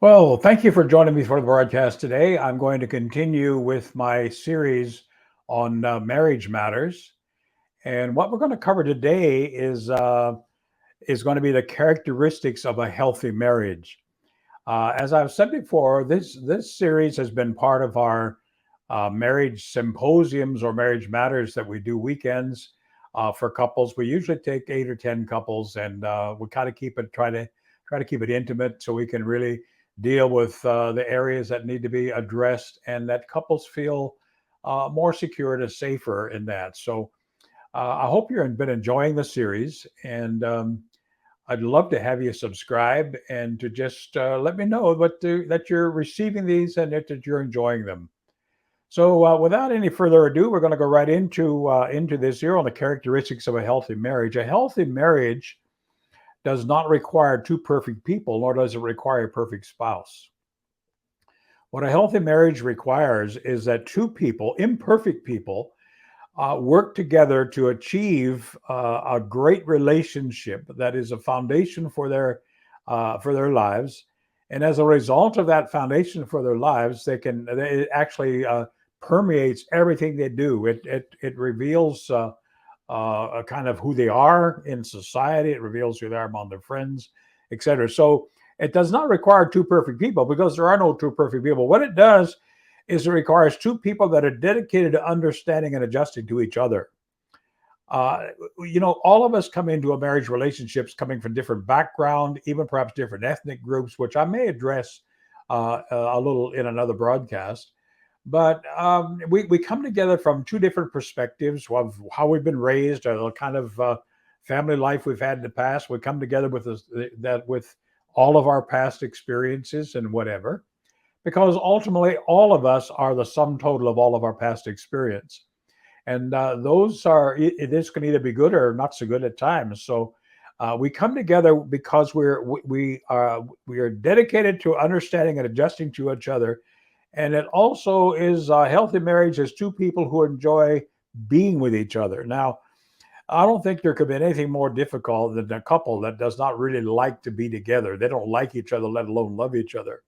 Well, thank you for joining me for the broadcast today. I'm going to continue with my series on marriage matters, and what we're going to cover today is going to be the characteristics of a healthy marriage. As I've said before, this series has been part of our marriage symposiums or marriage matters that we do weekends for couples. We usually take 8 or 10 couples, and we kind of try to keep it intimate so we can really deal with the areas that need to be addressed and that couples feel more secure and safer in that. So I hope you've been enjoying the series, and I'd love to have you subscribe and to just let me know that you're receiving these and that you're enjoying them. So, without any further ado, we're going to go right into this here on the characteristics of a healthy marriage. A healthy marriage does not require two perfect people, nor does it require a perfect spouse. What a healthy marriage requires is that two people, imperfect people, work together to achieve a great relationship that is a foundation for their lives. And as a result of that foundation for their lives, it actually permeates everything they do. It reveals a kind of who they are in society. It reveals who they are among their friends, etc. So it does not require two perfect people because there are no two perfect people. What it does is it requires two people that are dedicated to understanding and adjusting to each other. Uh, all of us come into a marriage relationships coming from different background, even perhaps different ethnic groups, which I may address a little in another broadcast. But we come together from two different perspectives of how we've been raised, or the kind of family life we've had in the past. We come together with all of our past experiences and whatever, because ultimately all of us are the sum total of all of our past experience, and this can either be good or not so good at times. So we come together because we are dedicated to understanding and adjusting to each other, and it also is a healthy marriage as two people who enjoy being with each other. Now, I don't think there could be anything more difficult than a couple that does not really like to be together. They don't like each other, let alone love each other.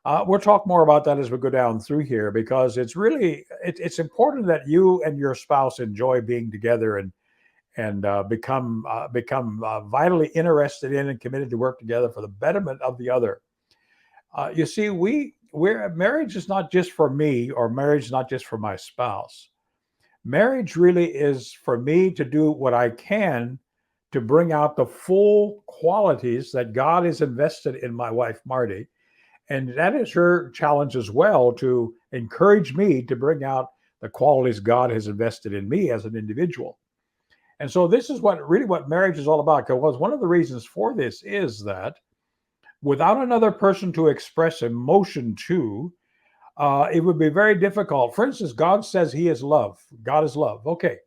We'll talk more about that as we go down through here, because it's important that you and your spouse enjoy being together and become vitally interested in and committed to work together for the betterment of the other. You see, we're marriage is not just for me, or marriage is not just for my spouse. Marriage really is for me to do what I can to bring out the full qualities that God has invested in my wife, Marty. And that is her challenge as well, to encourage me to bring out the qualities God has invested in me as an individual. And so this is what marriage is all about. Because one of the reasons for this is that without another person to express emotion to, it would be very difficult. For instance, God says He is love. God is love. Okay,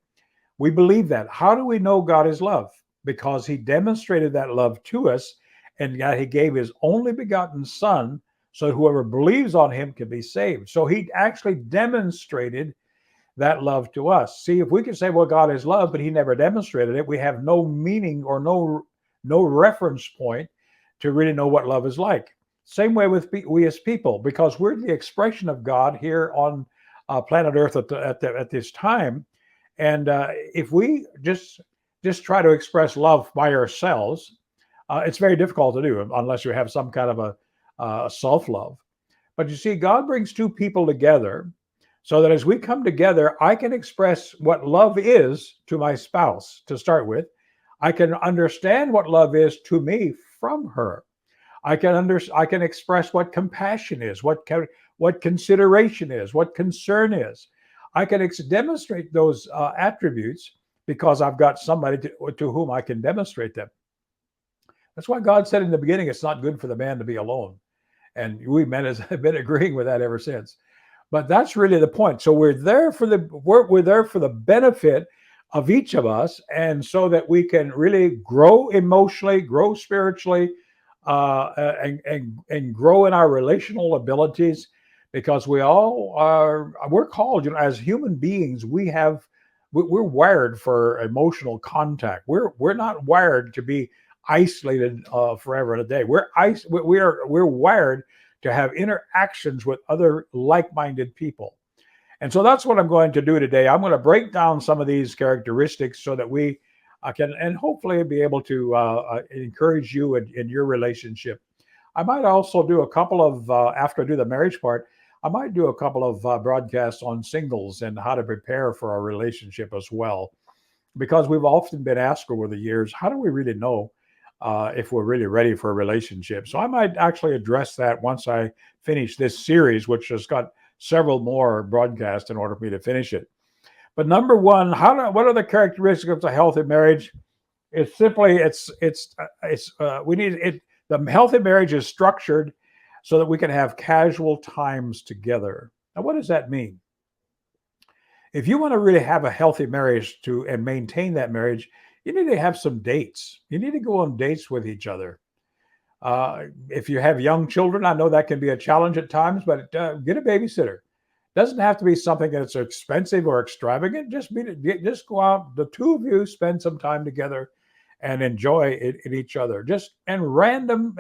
we believe that. How do we know God is love? Because He demonstrated that love to us, and that He gave His only begotten Son, so whoever believes on Him can be saved. So He actually demonstrated that love to us. See, if we can say, well, God is love, but He never demonstrated it, we have no meaning or no reference point to really know what love is like. Same way with we as people, because we're the expression of God here on planet Earth at this time. And if we just try to express love by ourselves, it's very difficult to do unless you have some kind of a self-love. But you see, God brings two people together so that as we come together, I can express what love is to my spouse to start with. I can understand what love is to me from her. I can express what compassion is, what consideration is, what concern is. I can demonstrate those attributes because I've got somebody to whom I can demonstrate them. That's why God said in the beginning, it's not good for the man to be alone. And we men have been agreeing with that ever since. But that's really the point. So we're there for the benefit of each of us, and so that we can really grow emotionally, grow spiritually, and grow in our relational abilities, because we're called, as human beings, we're wired for emotional contact. We're not wired to be isolated forever and a day. We're wired to have interactions with other like-minded people. And so that's what I'm going to do today. I'm going to break down some of these characteristics so that we can, and hopefully be able to encourage you in your relationship. I might also do a couple of, after I do the marriage part, I might do a couple of broadcasts on singles and how to prepare for our relationship as well. Because we've often been asked over the years, how do we really know if we're really ready for a relationship? So I might actually address that once I finish this series, which has got several more broadcasts in order for me to finish it. But number one, what are the characteristics of a healthy marriage? It's simply we need it. The healthy marriage is structured so that we can have casual times together. Now, what does that mean? If you want to really have a healthy marriage and maintain that marriage, you need to have some dates. You need to go on dates with each other. If you have young children, I know that can be a challenge at times, but get a babysitter. Doesn't have to be something that's expensive or extravagant. Just go out, the two of you spend some time together and enjoy it each other. Just and random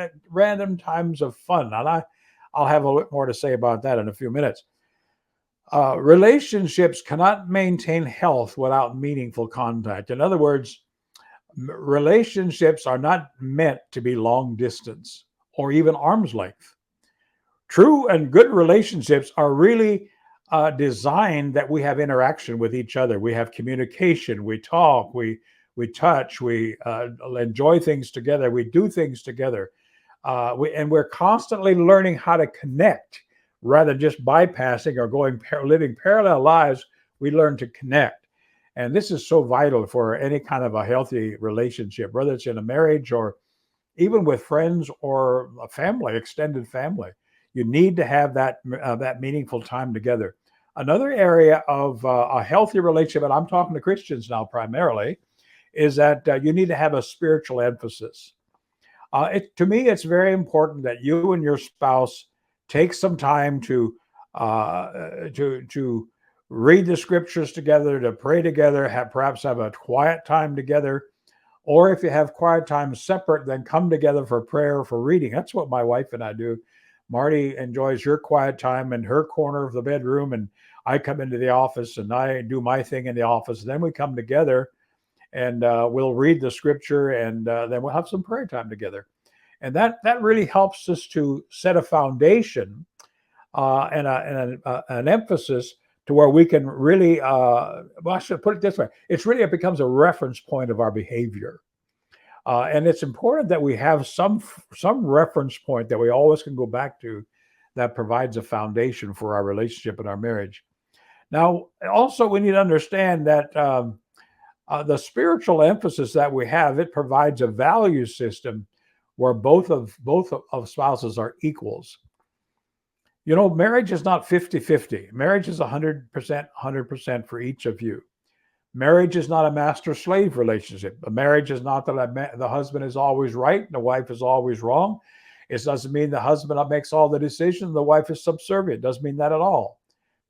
times of fun. And I'll have a bit more to say about that in a few minutes. Relationships cannot maintain health without meaningful contact. In other words, relationships are not meant to be long distance or even arm's length. True and good relationships are really designed that we have interaction with each other. We have communication. We talk. We touch. We enjoy things together. We do things together. And we're constantly learning how to connect rather than just bypassing or living parallel lives. We learn to connect. And this is so vital for any kind of a healthy relationship, whether it's in a marriage or even with friends or a family, extended family. You need to have that meaningful time together. Another area of a healthy relationship, and I'm talking to Christians now primarily, is that you need to have a spiritual emphasis. To me, it's very important that you and your spouse take some time to read the scriptures together, to pray together, perhaps have a quiet time together. Or if you have quiet time separate, then come together for prayer, for reading. That's what my wife and I do. Marty enjoys her quiet time in her corner of the bedroom, and I come into the office and I do my thing in the office. Then we come together and we'll read the scripture, and then we'll have some prayer time together. And that really helps us to set a foundation and an emphasis to where we can really, well, I should put it this way. It becomes a reference point of our behavior. And it's important that we have some reference point that we always can go back to that provides a foundation for our relationship and our marriage. Now, also, we need to understand that the spiritual emphasis that we have, it provides a value system where both of spouses are equals. You know, marriage is not 50-50. Marriage is 100% for each of you. Marriage is not a master-slave relationship. A marriage is not that the husband is always right and the wife is always wrong. It doesn't mean the husband makes all the decisions, the wife is subservient. It doesn't mean that at all.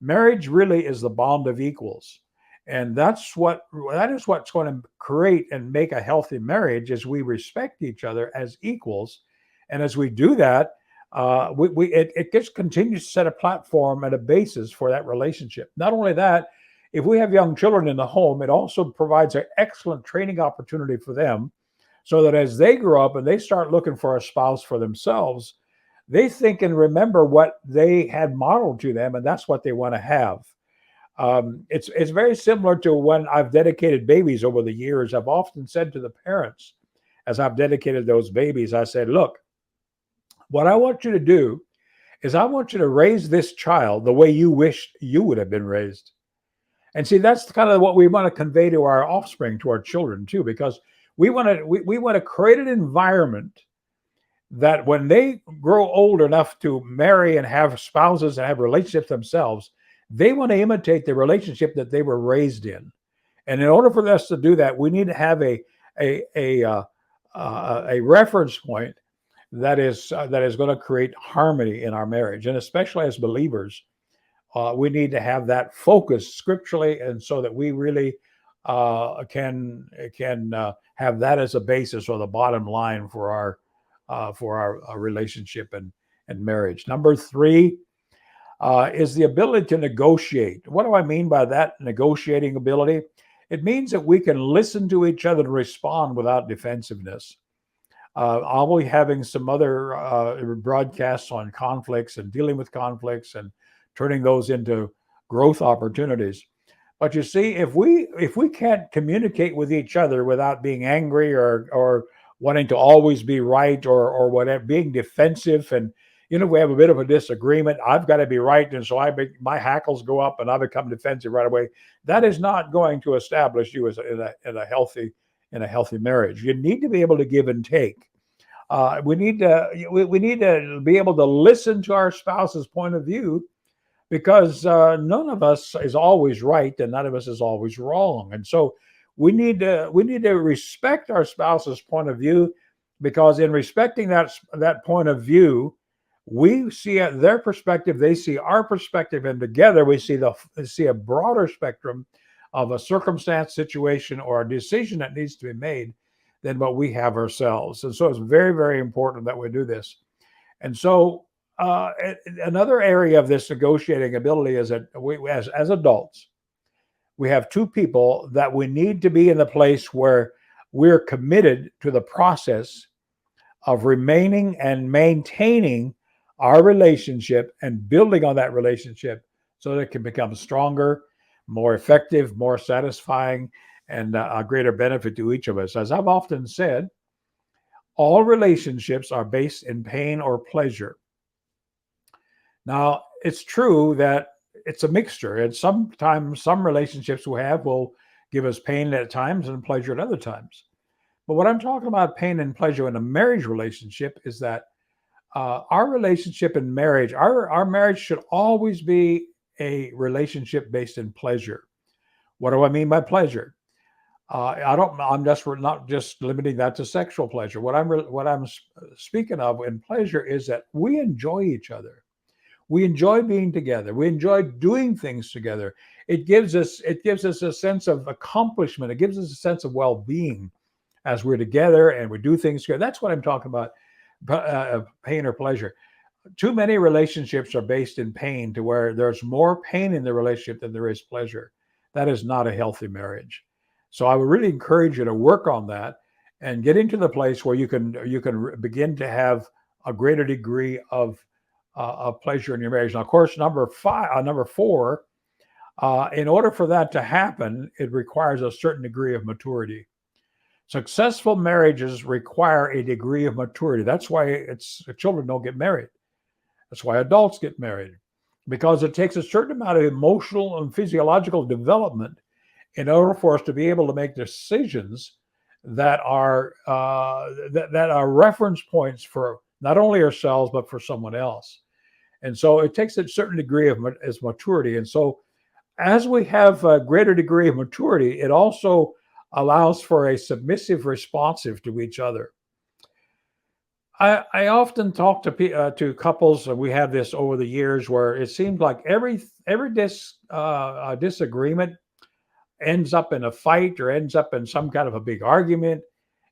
Marriage really is the bond of equals. And that is what's going to create and make a healthy marriage, is we respect each other as equals. And as we do that, it just continues to set a platform and a basis for that relationship. Not only that, if we have young children in the home, it also provides an excellent training opportunity for them, so that as they grow up and they start looking for a spouse for themselves, they think and remember what they had modeled to them, and that's what they want to have. It's very similar to when I've dedicated babies over the years. I've often said to the parents, as I've dedicated those babies, I said, look, what I want you to do is I want you to raise this child the way you wished you would have been raised. And see, that's kind of what we want to convey to our offspring, to our children too, because we want to create an environment that when they grow old enough to marry and have spouses and have relationships themselves, they want to imitate the relationship that they were raised in. And in order for us to do that, we need to have a reference point that is going to create harmony in our marriage, and especially as believers. We need to have that focus scripturally, and so that we really can have that as a basis or the bottom line for our relationship and marriage. Number three is the ability to negotiate. What do I mean by that negotiating ability? It means that we can listen to each other and respond without defensiveness. I'll be having some other broadcasts on conflicts and dealing with conflicts and turning those into growth opportunities. But you see, if we can't communicate with each other without being angry or wanting to always be right or whatever, being defensive, and we have a bit of a disagreement. I've got to be right, and so my hackles go up, and I become defensive right away. That is not going to establish you as in a healthy marriage. You need to be able to give and take. We need to be able to listen to our spouse's point of view because none of us is always right and none of us is always wrong. And so we need to respect our spouse's point of view, because in respecting that point of view, we see their perspective, they see our perspective, and together we see a broader spectrum of a circumstance, situation, or a decision that needs to be made than what we have ourselves. And so it's very, very important that we do this. And so another area of this negotiating ability is that as adults, we have two people that we need to be in the place where we're committed to the process of remaining and maintaining our relationship and building on that relationship so that it can become stronger, more effective, more satisfying, and a greater benefit to each of us. As I've often said, all relationships are based in pain or pleasure. Now, it's true that it's a mixture, and sometimes some relationships we have will give us pain at times and pleasure at other times. But what I'm talking about, pain and pleasure in a marriage relationship, is that our relationship in marriage, our marriage should always be a relationship based in pleasure. What do I mean by pleasure? I don't. I'm just not just limiting that to sexual pleasure. What I'm speaking of in pleasure is that we enjoy each other. We enjoy being together. We enjoy doing things together. It gives us a sense of accomplishment. It gives us a sense of well-being as we're together and we do things together. That's what I'm talking about, pain or pleasure. Too many relationships are based in pain to where there's more pain in the relationship than there is pleasure. That is not a healthy marriage. So I would really encourage you to work on that and get into the place where you can begin to have a greater degree of pleasure in your marriage. Now, of course, number four, in order for that to happen, it requires a certain degree of maturity. Successful marriages require a degree of maturity. That's why children don't get married. That's why adults get married, because it takes a certain amount of emotional and physiological development in order for us to be able to make decisions that are reference points for not only ourselves but for someone else. And so it takes a certain degree of as maturity. And so as we have a greater degree of maturity, it also allows for a submissive responsive to each other. I often talk to couples, and we have this over the years, where it seems like every disagreement ends up in a fight or ends up in some kind of a big argument,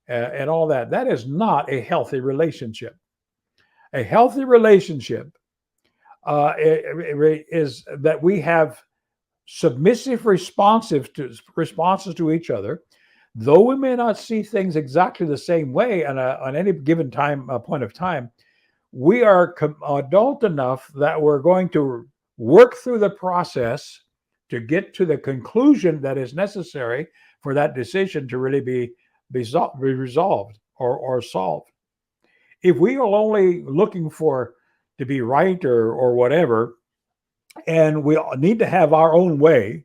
and all that. That is not a healthy relationship. A healthy relationship is that we have submissive responses to each other, though we may not see things exactly the same way on any given point of time. We are adult enough that we're going to work through the process to get to the conclusion that is necessary for that decision to really be resolved or solved. If we are only looking for to be right or whatever, and we need to have our own way,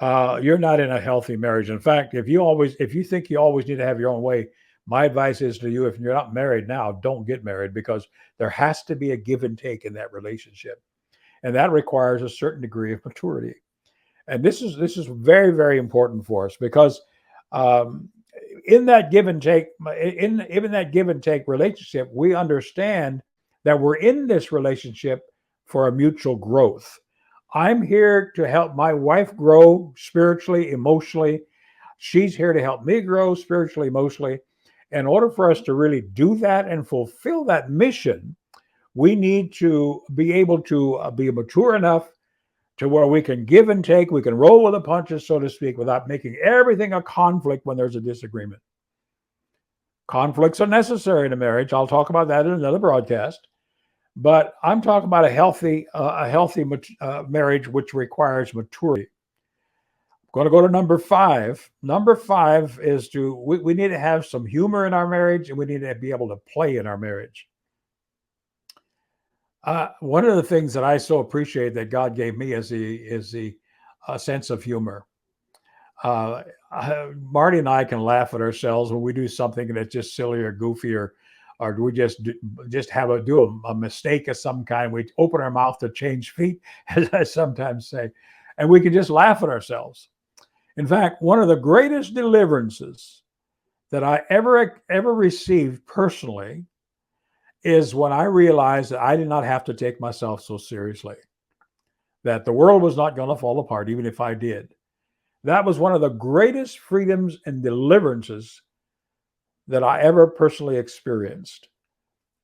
you're not in a healthy marriage. In fact, if you think you always need to have your own way, my advice is to you: if you're not married now, don't get married, because there has to be a give and take in that relationship, and that requires a certain degree of maturity. And this is very, very important for us, because um, in that give and take, in that give and take relationship, we understand that we're in this relationship for a mutual growth. I'm here to help my wife grow spiritually, emotionally, She's here to help me grow spiritually, emotionally. In order for us to really do that and fulfill that mission, we need to be able to be mature enough to where we can give and take, we can roll with the punches, so to speak, without making everything a conflict when there's a disagreement. Conflicts are necessary in a marriage. I'll talk about that in another broadcast. But I'm talking about a healthy marriage which requires maturity. I'm going to go to number 5. Number 5 is we need to have some humor in our marriage, and we need to be able to play in our marriage. One of the things that I so appreciate that God gave me is the sense of humor. Uh, Marty and I can laugh at ourselves when we do something that's just silly or goofy, or we just do a mistake of some kind. We open our mouth to change feet, as I sometimes say, and we can just laugh at ourselves. In fact, one of the greatest deliverances that I ever received personally is when I realized that I did not have to take myself so seriously, that the world was not going to fall apart, even if I did. That was one of the greatest freedoms and deliverances that I ever personally experienced.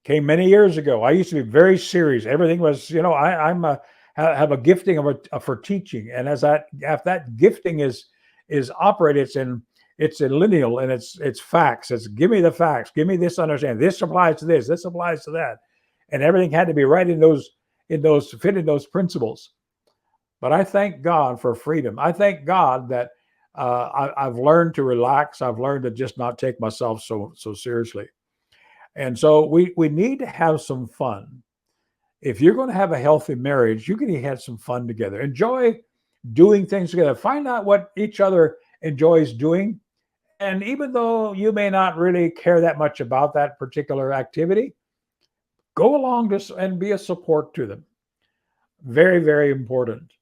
Came many years ago. I used to be very serious. Everything was, have a gifting for teaching, and as that gifting is operated, it's in lineal, and it's facts. It's give me the facts, give me this understanding. This applies to this applies to that, and everything had to be right in those fitting those principles. But I thank God for freedom. I thank God that I've learned to relax. I've learned to just not take myself so seriously. And so we need to have some fun. If you're going to have a healthy marriage, you can have some fun together. Enjoy doing things together. Find out what each other enjoys doing. And even though you may not really care that much about that particular activity, go along and be a support to them. Very, very important.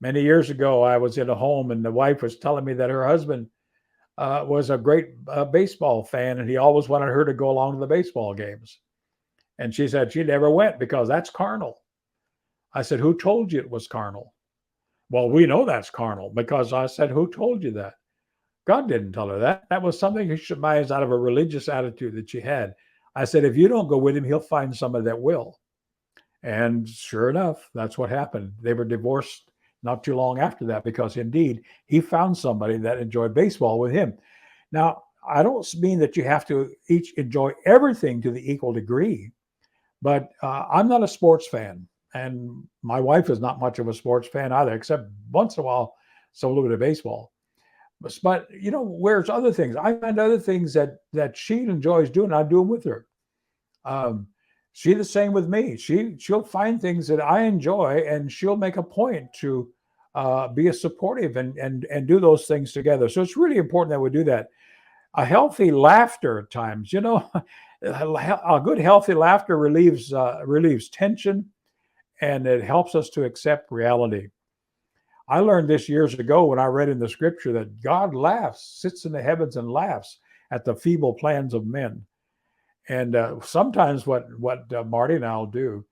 Many years ago, I was in a home, and the wife was telling me that her husband was a great baseball fan, and he always wanted her to go along to the baseball games. And she said she never went because that's carnal. I said, who told you it was carnal? Well, we know that's carnal, because I said, who told you that? God didn't tell her that. That was something she reminds out of a religious attitude that she had. I said, if you don't go with him, he'll find somebody that will. And sure enough, that's what happened. They were divorced not too long after that, because indeed he found somebody that enjoyed baseball with him. Now, I don't mean that you have to each enjoy everything to the equal degree, but I'm not a sports fan, and my wife is not much of a sports fan either, except once in a while, so a little bit of baseball. But where's other things? I find other things that she enjoys doing. I do them with her. She the same with me. She'll find things that I enjoy, and she'll make a point to be a supportive and do those things together. So it's really important that we do that. A healthy laughter at times, a good healthy laughter relieves tension, and it helps us to accept reality. I learned this years ago when I read in the scripture that God sits in the heavens and laughs at the feeble plans of men. And sometimes what Marty and I'll do,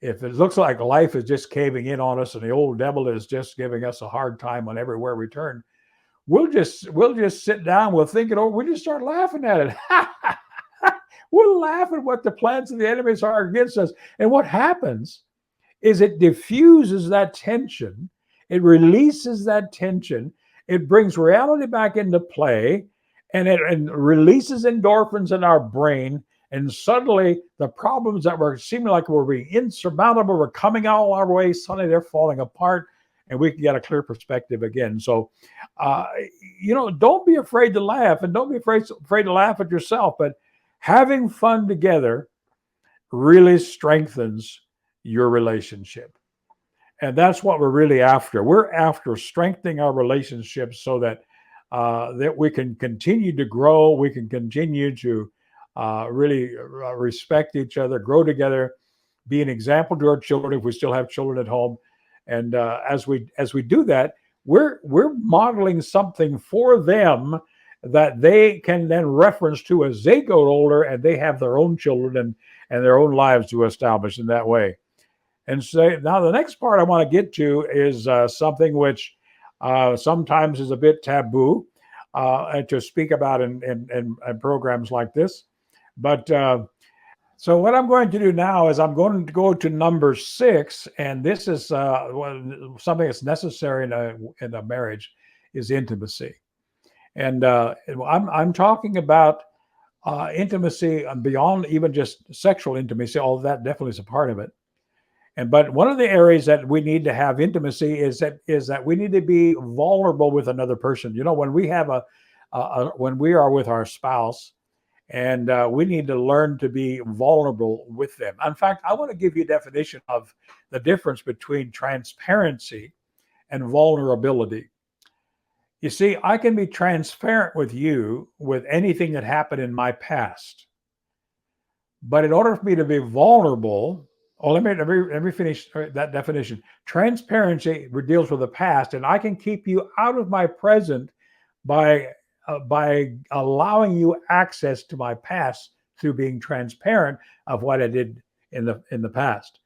if it looks like life is just caving in on us and the old devil is just giving us a hard time on everywhere we turn, we'll just sit down, we'll think it over, we'll just start laughing at it. We'll laugh at what the plans of the enemies are against us. And what happens is it diffuses that tension. It releases that tension. It brings reality back into play, and it releases endorphins in our brain. And suddenly the problems that were seeming like were being insurmountable were coming all our way. Suddenly they're falling apart, and we can get a clear perspective again. So, don't be afraid to laugh, and don't be afraid to laugh at yourself. But having fun together really strengthens your relationship. And that's what we're really after. We're after strengthening our relationships so that we can continue to grow. We can continue to really respect each other, grow together, be an example to our children if we still have children at home. And as we do that, we're modeling something for them that they can then reference to as they go older and they have their own children and their own lives to establish in that way. And so now the next part I want to get to is something which sometimes is a bit taboo. and to speak about in programs like this. But so what I'm going to do now is I'm going to go to number 6, and this is something that's necessary in a marriage is intimacy. And I'm talking about intimacy beyond even just sexual intimacy, although that definitely is a part of it. And but one of the areas that we need to have intimacy is that we need to be vulnerable with another person. You know, when we have when we are with our spouse, and we need to learn to be vulnerable with them. In fact, I want to give you a definition of the difference between transparency and vulnerability. You see, I can be transparent with you with anything that happened in my past. But in order for me to be vulnerable, oh, let me finish that definition. Transparency deals with the past, and I can keep you out of my present by allowing you access to my past through being transparent of what I did in the past.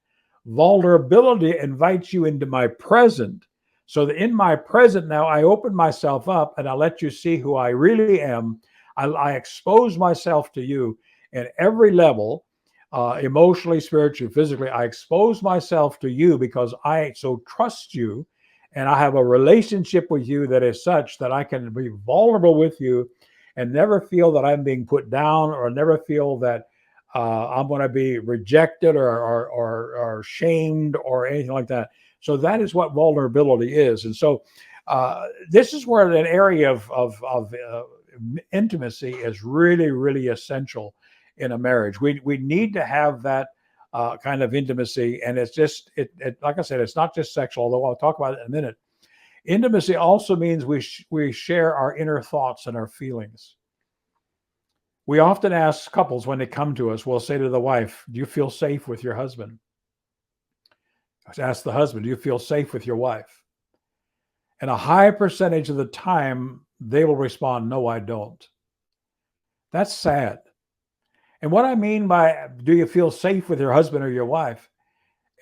Vulnerability invites you into my present, so that in my present now I open myself up and I let you see who I really am. I expose myself to you at every level, emotionally, spiritually, physically. I expose myself to you because I so trust you, and I have a relationship with you that is such that I can be vulnerable with you and never feel that I'm being put down, or never feel that I'm going to be rejected or shamed or anything like that. So that is what vulnerability is. And so this is where an area of intimacy is really, really essential in a marriage. We need to have that kind of intimacy, and it's just like I said, it's not just sexual, although I'll talk about it in a minute. Intimacy also means we share our inner thoughts and our feelings. We often ask couples when they come to us, we'll say to the wife, "Do you feel safe with your husband?" Ask the husband, "Do you feel safe with your wife?" And a high percentage of the time, they will respond, "No, I don't." That's sad. And what I mean by "Do you feel safe with your husband or your wife?"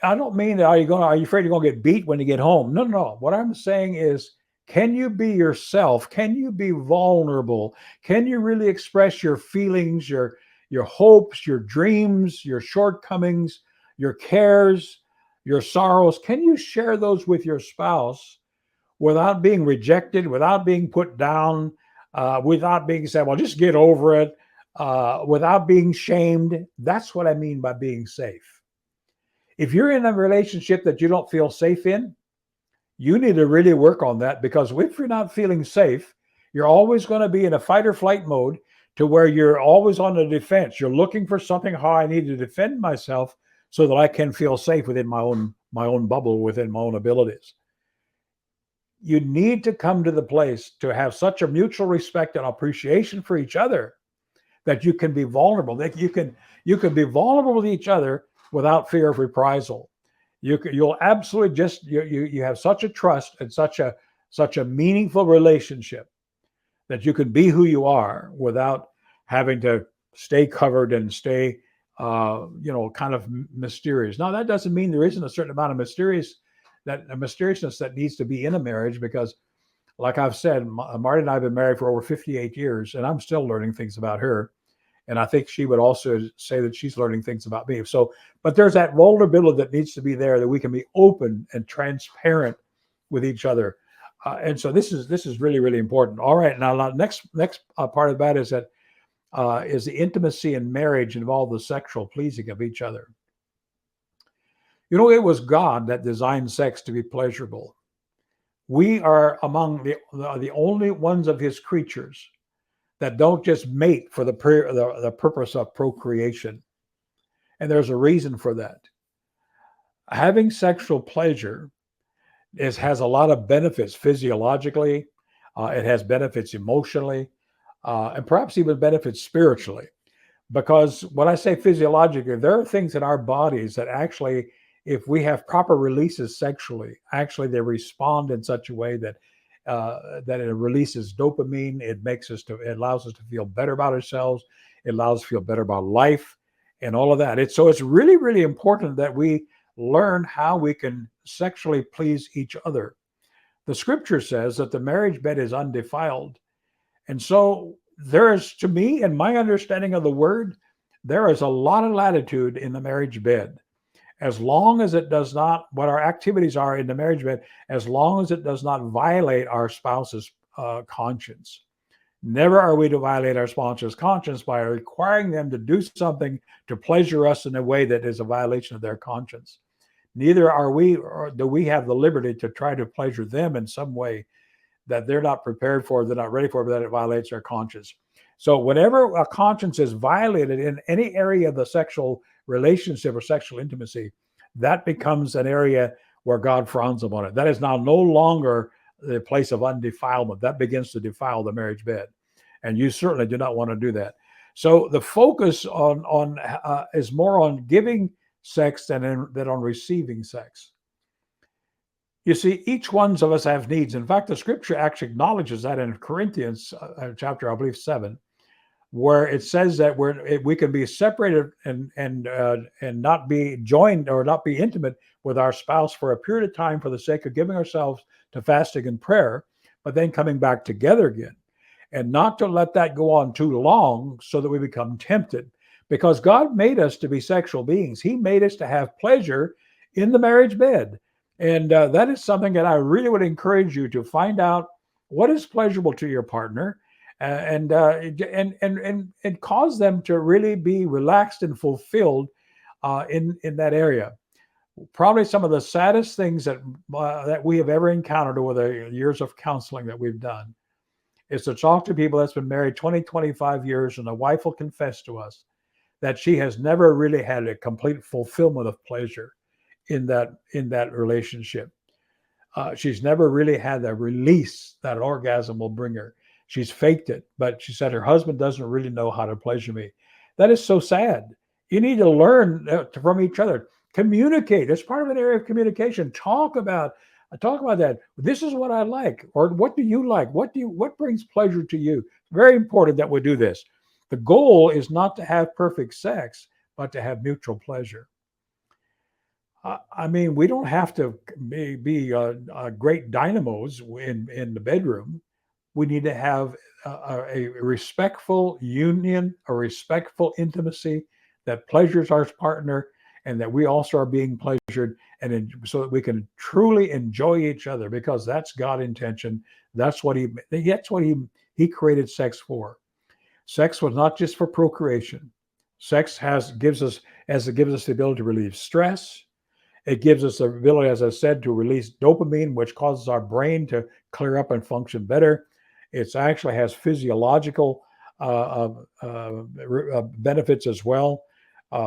I don't mean that are you afraid you're going to get beat when you get home? No, no, no. What I'm saying is, can you be yourself? Can you be vulnerable? Can you really express your feelings, your hopes, your dreams, your shortcomings, your cares, your sorrows? Can you share those with your spouse without being rejected, without being put down, without being said, "Well, just get over it," without being shamed? That's what I mean by being safe. If you're in a relationship that you don't feel safe in, you need to really work on that, because if you're not feeling safe, you're always going to be in a fight or flight mode, to where you're always on the defense. You're looking for something, how I need to defend myself so that I can feel safe within my own bubble, within my own abilities. You need to come to the place to have such a mutual respect and appreciation for each other that you can be vulnerable. That you can be vulnerable with each other without fear of reprisal. You'll absolutely just you have such a trust and such a meaningful relationship that you can be who you are without having to stay covered and stay kind of mysterious. Now that doesn't mean there isn't a certain amount of mysteriousness that needs to be in a marriage, because like I've said, Marty and I have been married for over 58 years, and I'm still learning things about her. And I think she would also say that she's learning things about me. So, but there's that vulnerability that needs to be there, that we can be open and transparent with each other. And so this is really, really important. All right, now next part of that is the intimacy in marriage involve the sexual pleasing of each other. You know, it was God that designed sex to be pleasurable. We are among the only ones of His creatures that don't just mate for the purpose of procreation. And there's a reason for that. Having sexual pleasure has a lot of benefits physiologically, it has benefits emotionally, and perhaps even benefits spiritually. Because when I say physiologically, there are things in our bodies that actually, if we have proper releases sexually, actually they respond in such a way that it releases dopamine. It allows us to feel better about ourselves. It allows us to feel better about life and all of that. It's really, really important that we learn how we can sexually please each other. The scripture says that the marriage bed is undefiled, And so there is, to me, in my understanding of the word, there is a lot of latitude in the marriage bed. As long as it does not, what our activities are in the marriage bed, as long as it does not violate our spouse's conscience. Never are we to violate our spouse's conscience by requiring them to do something to pleasure us in a way that is a violation of their conscience. Neither are we, or do we have the liberty to try to pleasure them in some way that they're not prepared for, they're not ready for, but that it violates their conscience. So whenever a conscience is violated in any area of the sexual relationship or sexual intimacy, that becomes an area where God frowns upon it. That is now no longer the place of undefilement. That begins to defile the marriage bed. And you certainly do not want to do that. So the focus on is more on giving sex than on receiving sex. You see, each one of us have needs. In fact, the scripture actually acknowledges that in Corinthians chapter, I believe, 7, where it says that we can be separated and not be joined or not be intimate with our spouse for a period of time for the sake of giving ourselves to fasting and prayer, but then coming back together again. And not to let that go on too long so that we become tempted. Because God made us to be sexual beings. He made us to have pleasure in the marriage bed. And that is something that I really would encourage you to find out what is pleasurable to your partner, and cause them to really be relaxed and fulfilled in that area. Probably some of the saddest things that we have ever encountered over the years of counseling that we've done is to talk to people that's been married 20, 25 years, and the wife will confess to us that she has never really had a complete fulfillment of pleasure in that relationship. She's never really had the release that an orgasm will bring her. She's faked it, but she said her husband doesn't really know how to pleasure me. That is so sad. You need to learn from each other. Communicate. It's part of an area of communication. Talk about that. This is what I like, or what do you like? What brings pleasure to you? Very important that we do this. The goal is not to have perfect sex, but to have mutual pleasure. I mean, we don't have to be great dynamos in the bedroom. We need to have a respectful union, a respectful intimacy that pleasures our partner, and that we also are being pleasured, so that we can truly enjoy each other, because that's God's intention. That's what he created sex for. Sex was not just for procreation. Sex gives us the ability to relieve stress. It gives us the ability, as I said, to release dopamine, which causes our brain to clear up and function better. It actually has physiological benefits as well.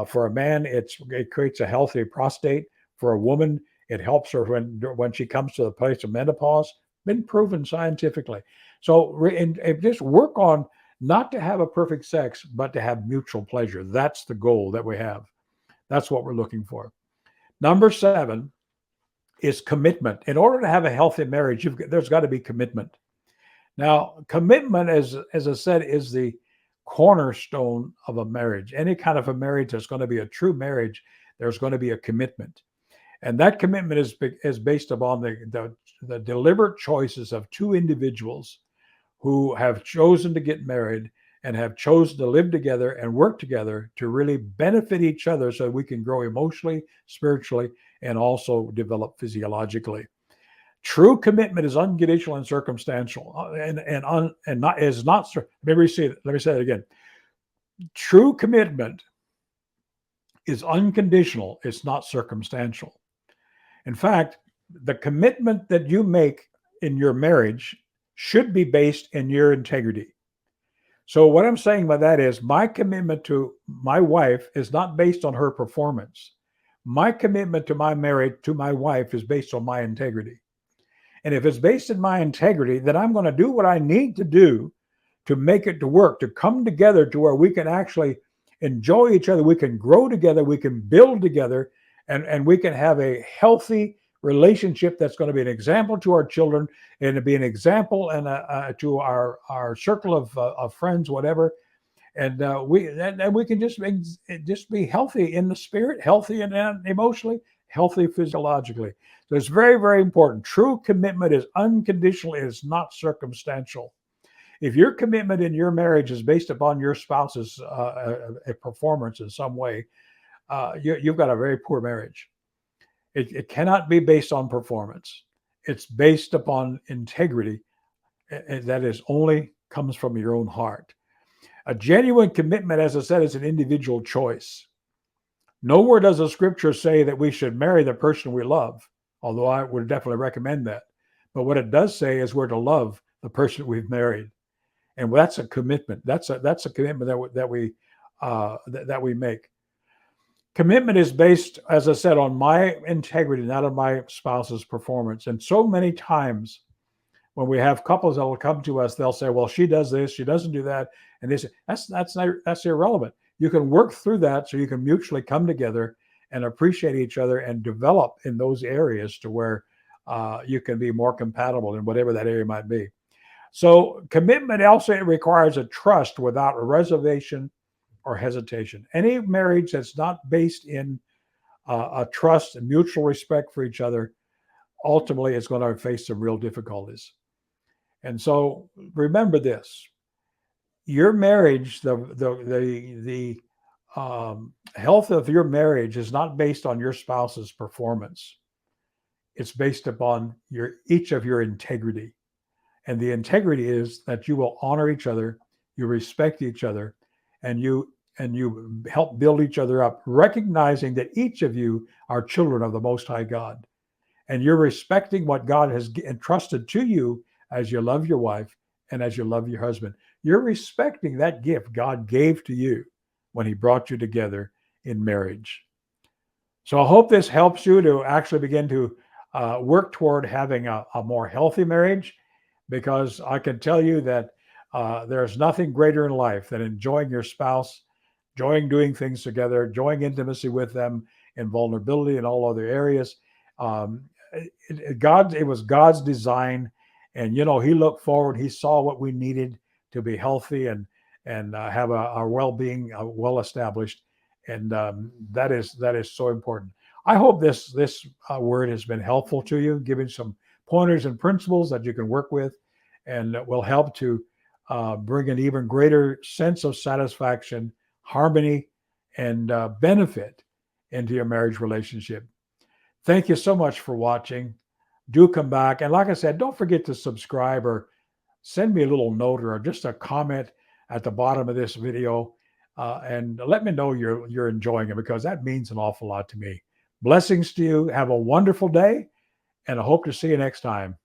For a man, it creates a healthy prostate. For a woman, it helps her when she comes to the place of menopause. Been proven scientifically. So just work on not to have a perfect sex, but to have mutual pleasure. That's the goal that we have. That's what we're looking for. Number 7 is commitment. In order to have a healthy marriage, there's got to be commitment. Now, commitment, as I said, is the cornerstone of a marriage. Any kind of a marriage that's going to be a true marriage, there's going to be a commitment. And that commitment is based upon the deliberate choices of two individuals who have chosen to get married and have chosen to live together and work together to really benefit each other, so we can grow emotionally, spiritually, and also develop physiologically. True commitment is unconditional and circumstantial, and not is not. Let me say it again. True commitment is unconditional. It's not circumstantial. In fact, the commitment that you make in your marriage should be based in your integrity. So what I'm saying by that is, my commitment to my wife is not based on her performance. My commitment to my wife is based on my integrity. And if it's based in my integrity, then I'm going to do what I need to do to make it to work, to come together to where we can actually enjoy each other, we can grow together, we can build together, and we can have a healthy relationship that's going to be an example to our children, and to be an example and to our circle of friends, whatever. And we can just be healthy in the spirit, healthy and emotionally, healthy physiologically. So it's very, very important. True commitment is unconditional. It is not circumstantial. If your commitment in your marriage is based upon your spouse's a performance in some way, you've got a very poor marriage. It cannot be based on performance. It's based upon integrity, and that is only comes from your own heart. A genuine commitment, as I said, is an individual choice. Nowhere does the scripture say that we should marry the person we love, although I would definitely recommend that. But what it does say is we're to love the person we've married, and that's a commitment. That's a commitment that we make. Commitment is based, as I said, on my integrity, not on my spouse's performance. And so many times when we have couples that will come to us, they'll say, "Well, she does this, she doesn't do that," and they say that's irrelevant. You can work through that so you can mutually come together and appreciate each other and develop in those areas to where you can be more compatible in whatever that area might be. So commitment also requires a trust without a reservation or hesitation. Any marriage that's not based in a trust and mutual respect for each other ultimately is going to face some real difficulties. And so remember this: your marriage, the health of your marriage is not based on your spouse's performance. It's based upon each of your integrity. And the integrity is that you will honor each other, you respect each other, and you help build each other up, recognizing that each of you are children of the Most High God. And you're respecting what God has entrusted to you as you love your wife and as you love your husband. You're respecting that gift God gave to you when he brought you together in marriage. So I hope this helps you to actually begin to work toward having a more healthy marriage, because I can tell you that there's nothing greater in life than enjoying your spouse, enjoying doing things together, enjoying intimacy with them in vulnerability and all other areas. It was God's design, and he looked forward. He saw what we needed to be healthy and have our well-being well established, and that is so important. I hope this word has been helpful to you, giving some pointers and principles that you can work with, and that will help to bring an even greater sense of satisfaction, harmony, and benefit into your marriage relationship. Thank you so much for watching. Do come back. And like I said, don't forget to subscribe or send me a little note or just a comment at the bottom of this video, and let me know you're enjoying it, because that means an awful lot to me. Blessings to you. Have a wonderful day, and I hope to see you next time.